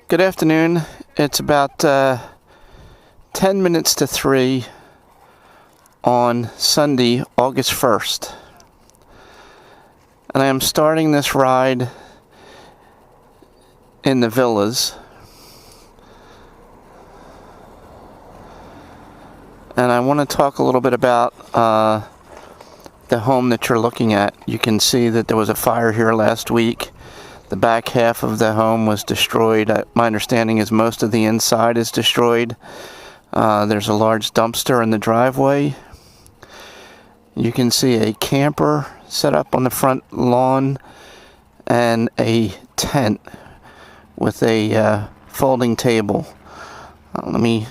Good afternoon. It's about 10 minutes to 3 on Sunday, August 1st. And I am starting this ride in the villas. And I want to talk a little bit about the home that you're looking at. You can see that there was a fire here last week. The back half of the home was destroyed. My understanding is most of the inside is destroyed. There's a large dumpster in the driveway. You can see a camper set up on the front lawn and a tent with a folding table. Let me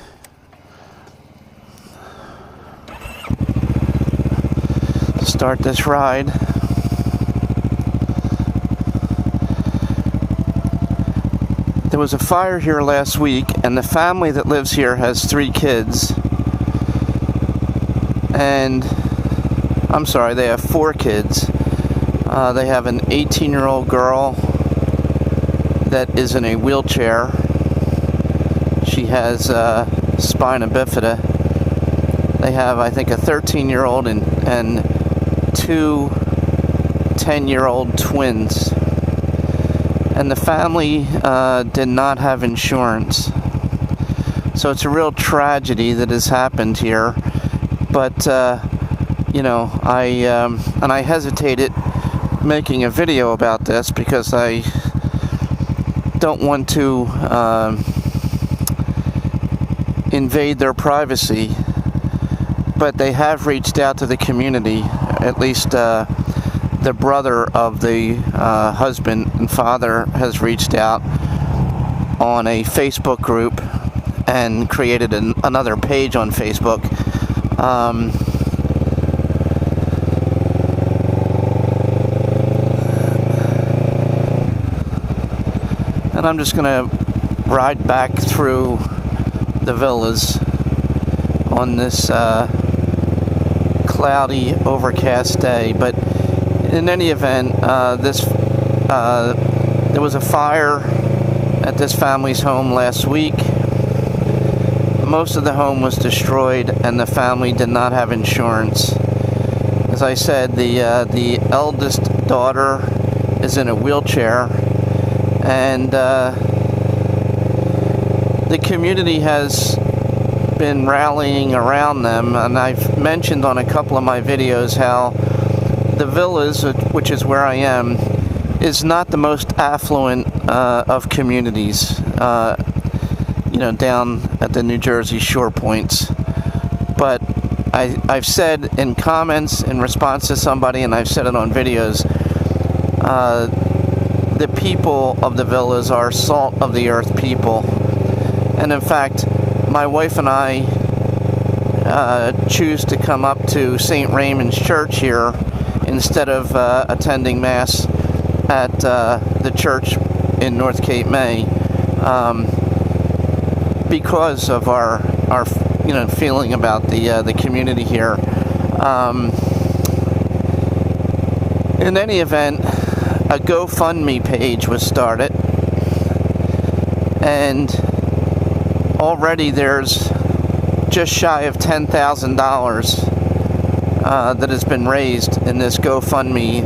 start this ride. There was a fire here last week, and the family that lives here has 3 kids. And I'm sorry, they have 4 kids. They have an 18-year-old girl that is in a wheelchair. She has spina bifida. They have, I think, a 13-year-old and 2 10-year-old twins. And the family did not have insurance. So it's a real tragedy that has happened here. But, I hesitated making a video about this because I don't want to invade their privacy. But they have reached out to the community, at least the brother of the husband and father has reached out on a Facebook group and created another page on Facebook. And I'm just going to ride back through the villas on this cloudy, overcast day. But in any event, there was a fire at this family's home last week. Most of the home was destroyed, and the family did not have insurance. As I said, the eldest daughter is in a wheelchair, and the community has been rallying around them. And I've mentioned on a couple of my videos how the villas, which is where I am, is not the most affluent of communities, down at the New Jersey shore points. But I've said in comments in response to somebody, and I've said it on videos, the people of the villas are salt of the earth people. And in fact, my wife and I choose to come up to St. Raymond's Church here instead of attending Mass at the church in North Cape May, because of our feeling about the community here. In any event, a GoFundMe page was started, and already there's just shy of $10,000 that has been raised in this GoFundMe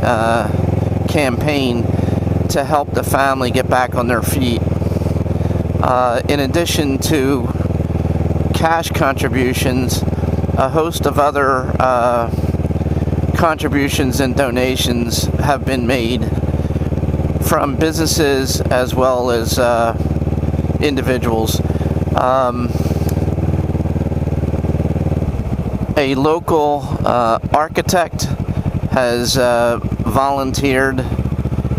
campaign to help the family get back on their feet. In addition to cash contributions, a host of other contributions and donations have been made from businesses as well as individuals. A local architect has volunteered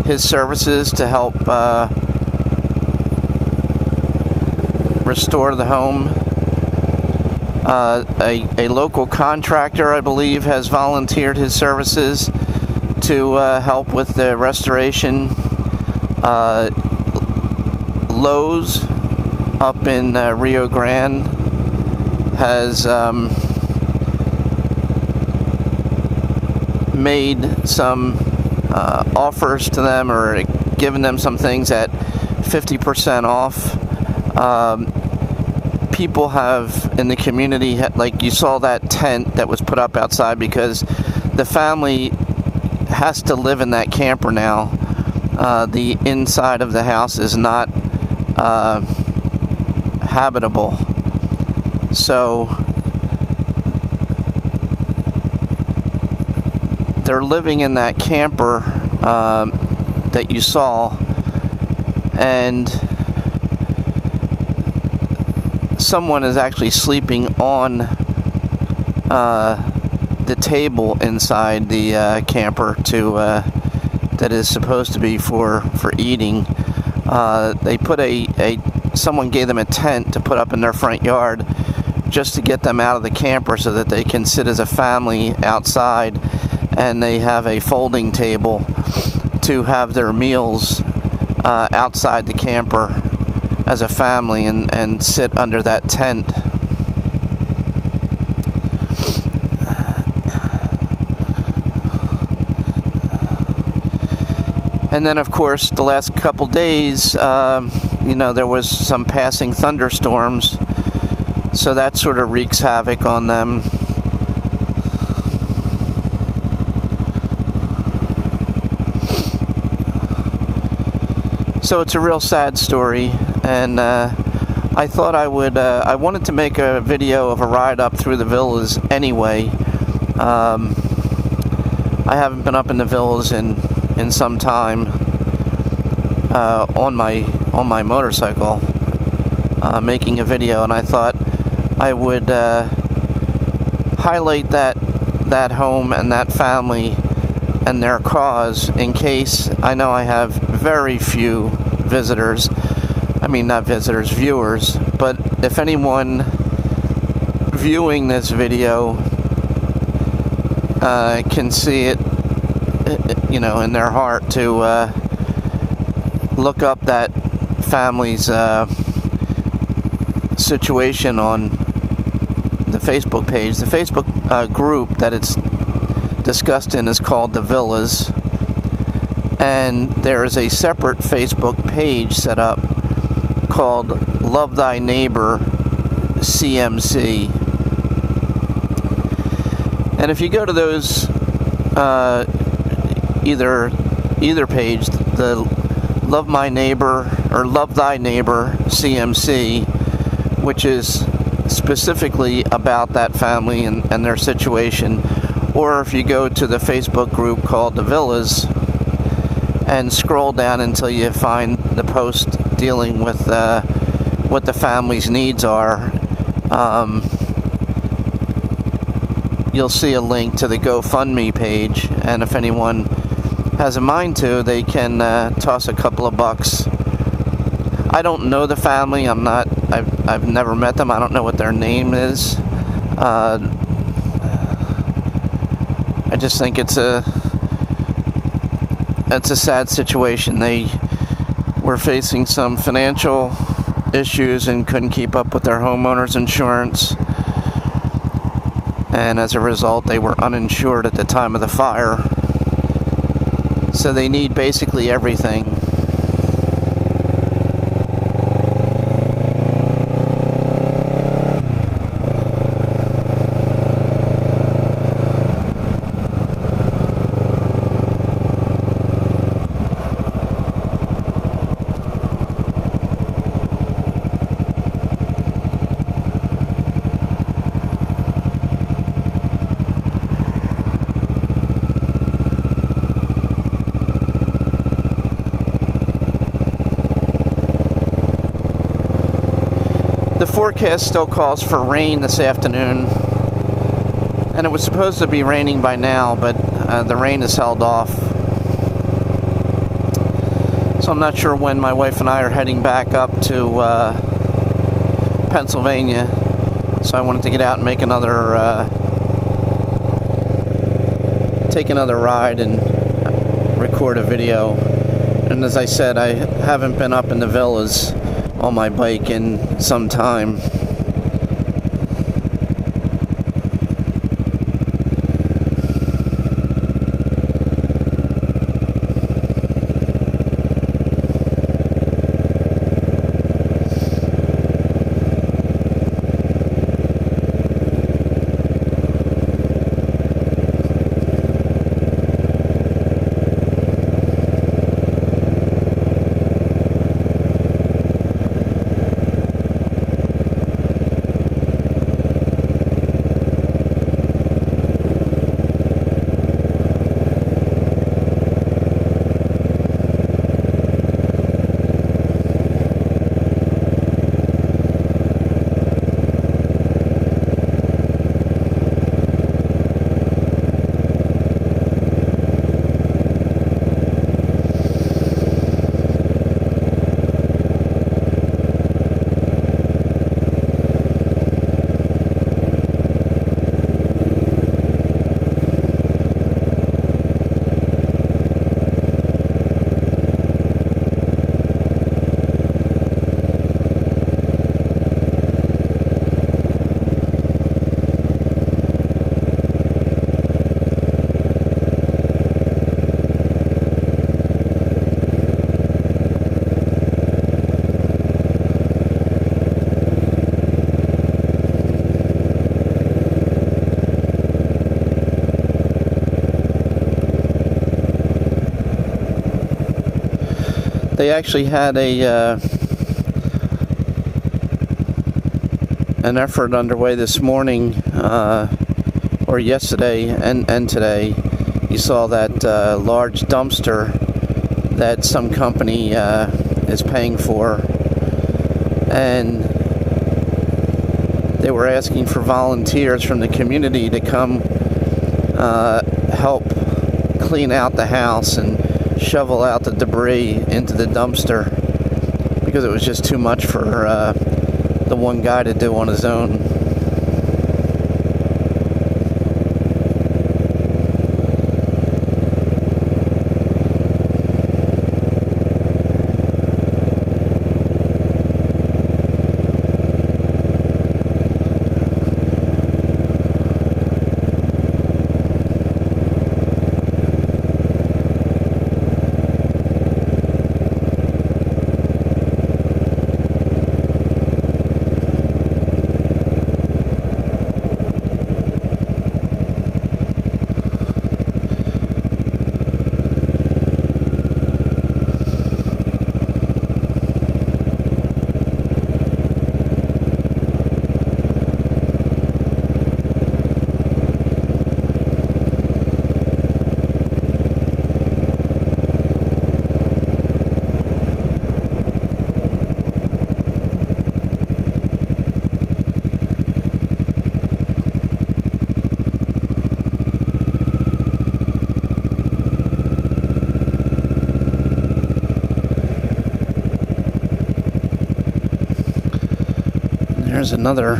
his services to help restore the home. A local contractor, I believe, has volunteered his services to help with the restoration. Lowe's up in Rio Grande has made some offers to them, or given them some things at 50% off. People have in the community, like you saw that tent that was put up outside because the family has to live in that camper now. The inside of the house is not habitable. So they're living in that camper that you saw, and someone is actually sleeping on the table inside the camper that is supposed to be for eating. They put someone gave them a tent to put up in their front yard just to get them out of the camper so that they can sit as a family outside, and they have a folding table to have their meals outside the camper as a family and sit under that tent. And then, of course, the last couple days, there was some passing thunderstorms, so that sort of wreaks havoc on them. So it's a real sad story, and I thought I wanted to make a video of a ride up through the villas anyway. I haven't been up in the villas in some time on my motorcycle, making a video, and I thought I would highlight that home and that family and their cause, in case I know I have very few visitors. I mean, not visitors, viewers. But if anyone viewing this video can see it, in their heart to look up that family's situation on the Facebook page. The Facebook group that it's discussed in is called The Villas, and there is a separate Facebook page set up called Love Thy Neighbor CMC. And if you go to those either page, the Love My Neighbor or Love Thy Neighbor CMC, which is specifically about that family and their situation, or if you go to the Facebook group called The Villas and scroll down until you find the post dealing with what the family's needs are, you'll see a link to the GoFundMe page, and if anyone has a mind to, they can toss a couple of bucks. I don't know the family. I've never met them. I don't know what their name is. I just think it's a sad situation. They were facing some financial issues and couldn't keep up with their homeowner's insurance, and as a result they were uninsured at the time of the fire, so they need basically everything. The forecast still calls for rain this afternoon, and it was supposed to be raining by now, but the rain is held off. So I'm not sure when my wife and I are heading back up to Pennsylvania, so I wanted to get out and make take another ride and record a video. And as I said, I haven't been up in the villas on my bike in some time. They actually had an effort underway this morning, or yesterday and today. You saw that large dumpster that some company is paying for, and they were asking for volunteers from the community to come help clean out the house and shovel out the debris into the dumpster, because it was just too much for the one guy to do on his own. There's another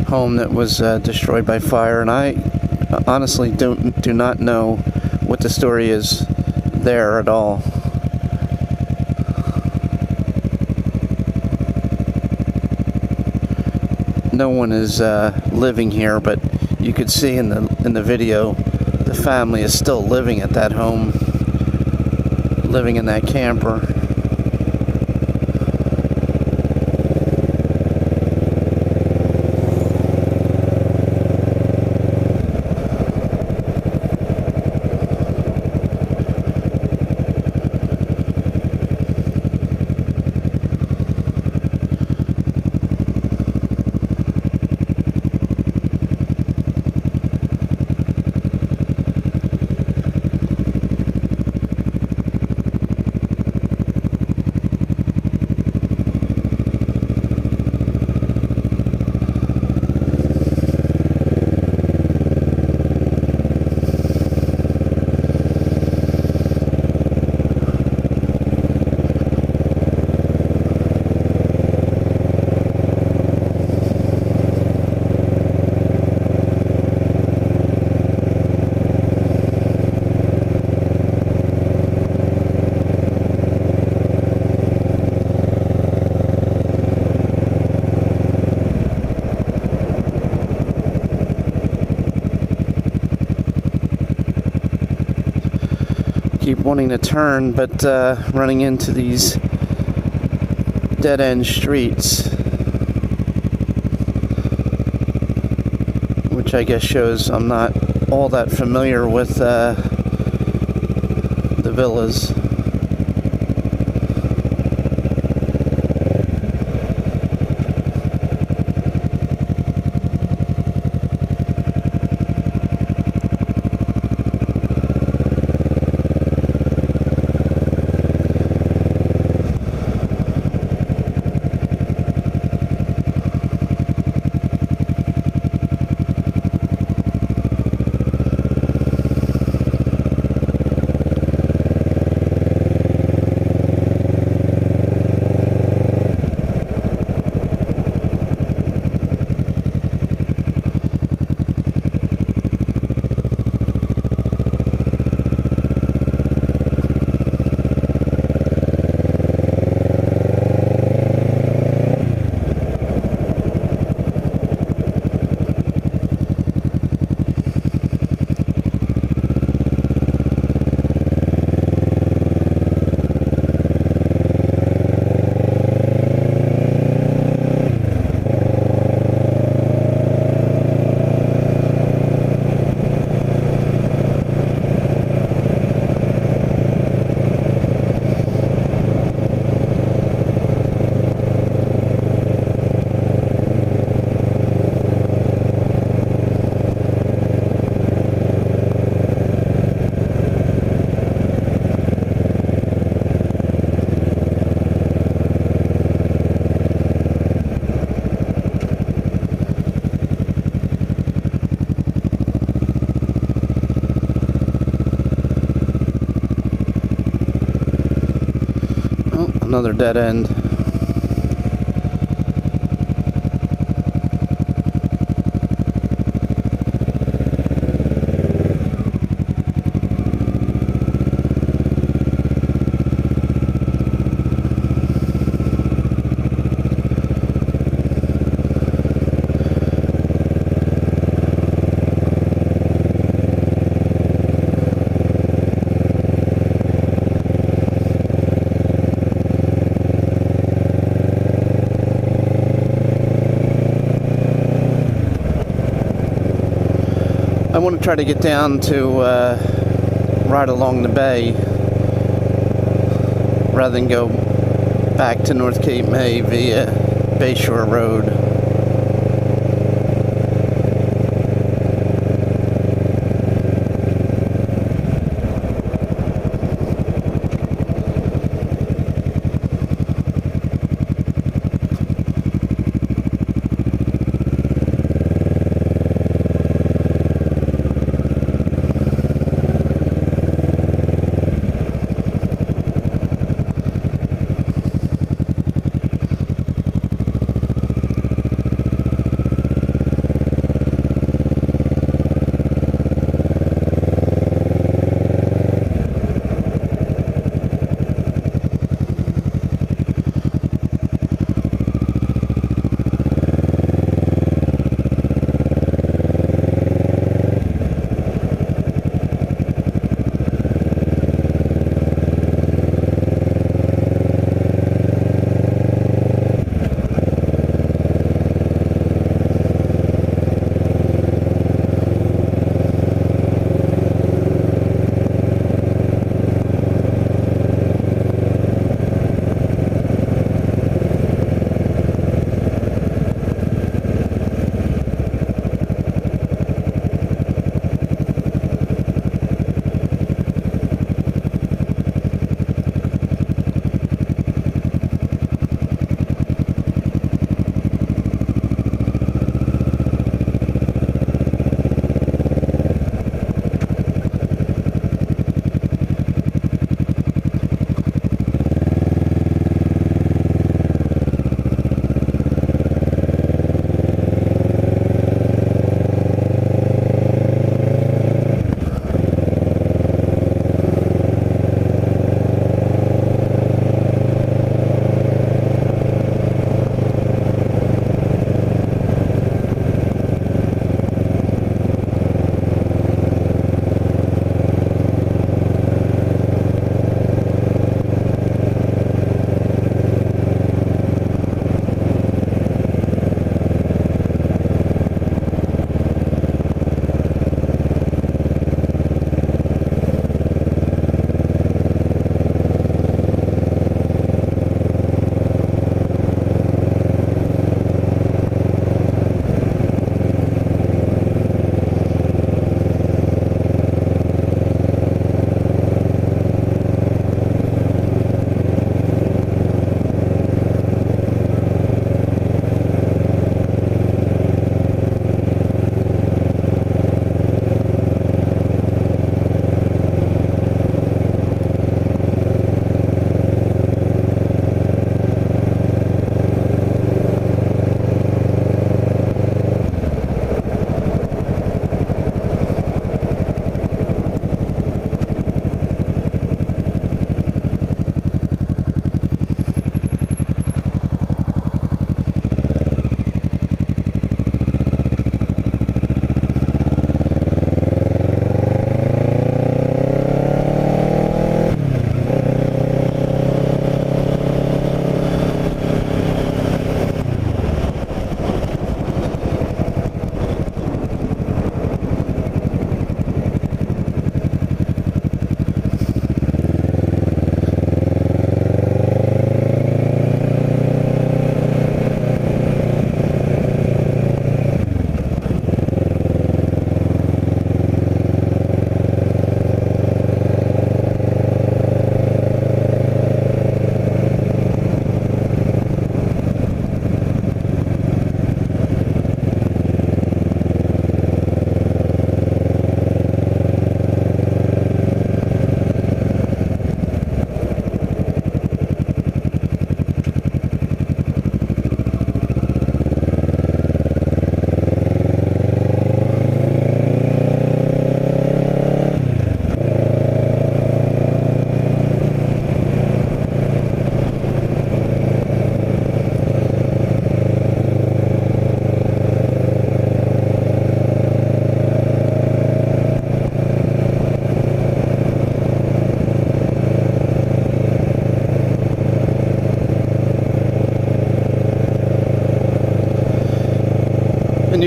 home that was destroyed by fire, and I honestly do not know what the story is there at all. No one is living here, but you could see in the video the family is still living at that home, living in that camper. Keep wanting to turn, but running into these dead-end streets, which I guess shows I'm not all that familiar with the villas. another dead end. I want to try to get down to right along the bay rather than go back to North Cape May via Bayshore Road.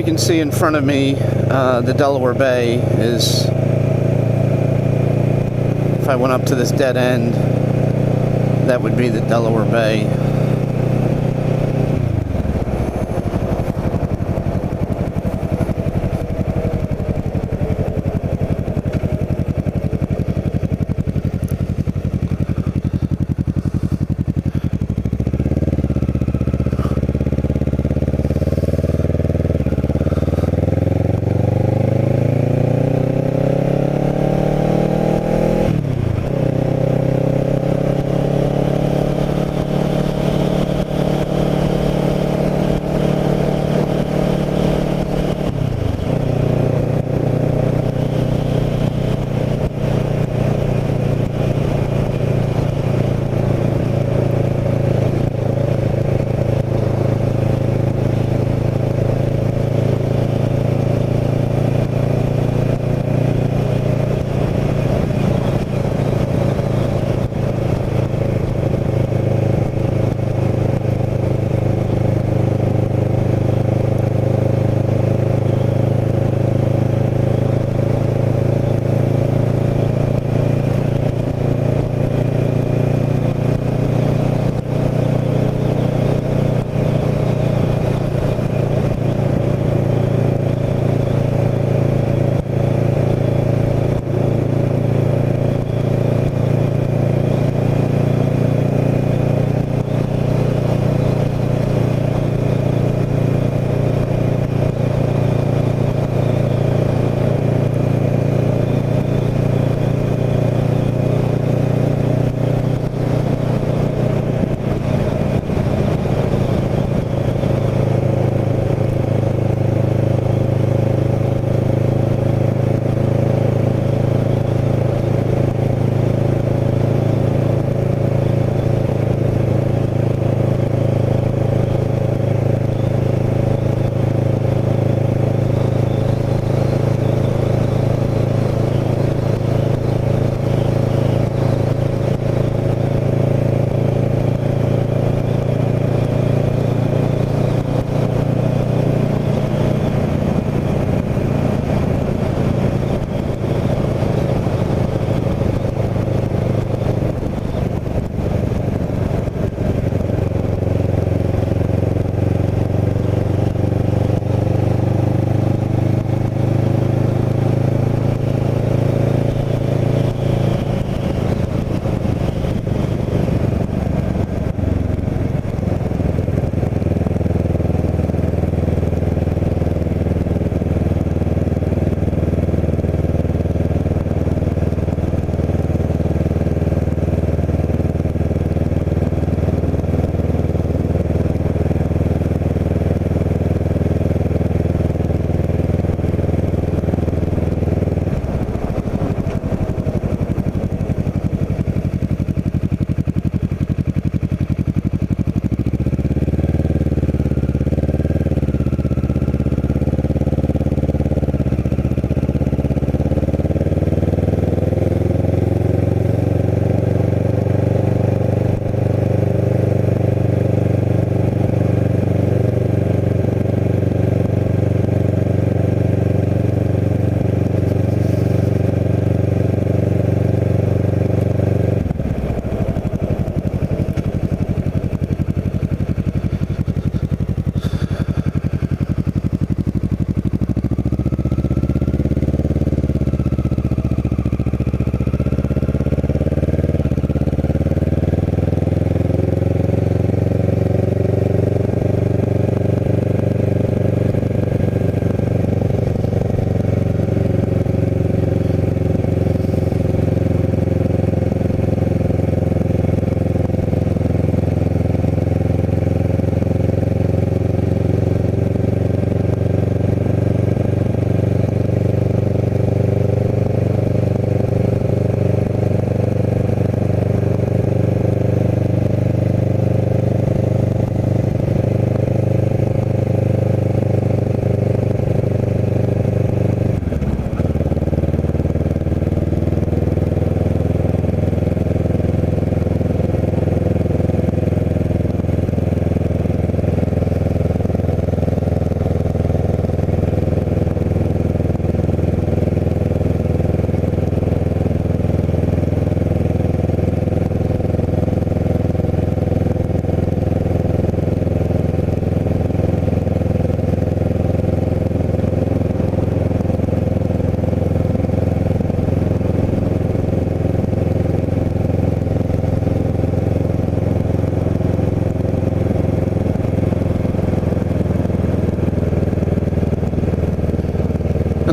can see in front of me, the Delaware Bay is, if I went up to this dead end, that would be the Delaware Bay.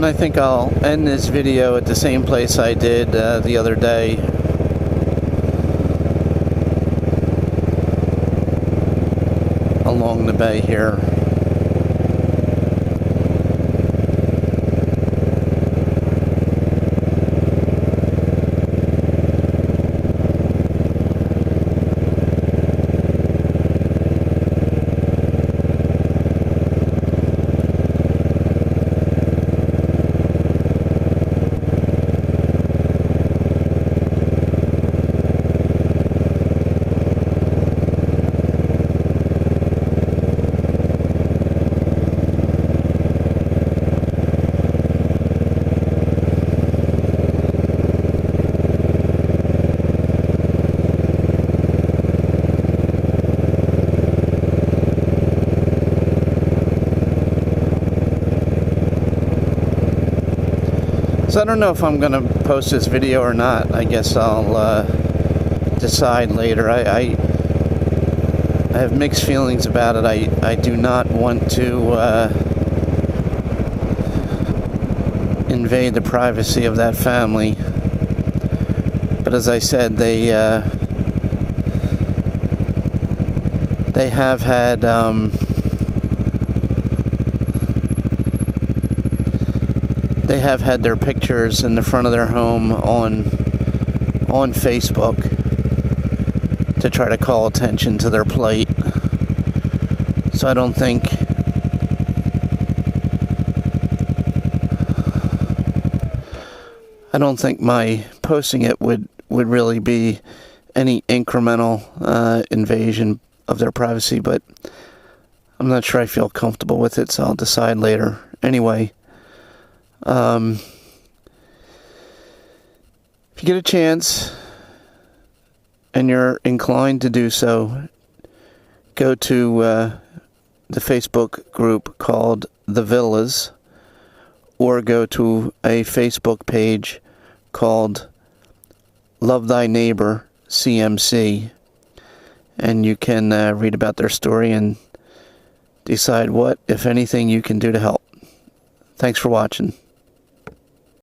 I think I'll end this video at the same place I did the other day. Along the bay here. So I don't know if I'm going to post this video or not. I guess I'll decide later. I have mixed feelings about it. I do not want to invade the privacy of that family. But as I said, they have had their pictures in the front of their home on Facebook to try to call attention to their plight. So I don't think my posting it would really be any incremental invasion of their privacy, but I'm not sure I feel comfortable with it, so I'll decide later. Anyway, if you get a chance and you're inclined to do so, go to the Facebook group called The Villas, or go to a Facebook page called Love Thy Neighbor CMC, and you can read about their story and decide what, if anything, you can do to help. Thanks for watching.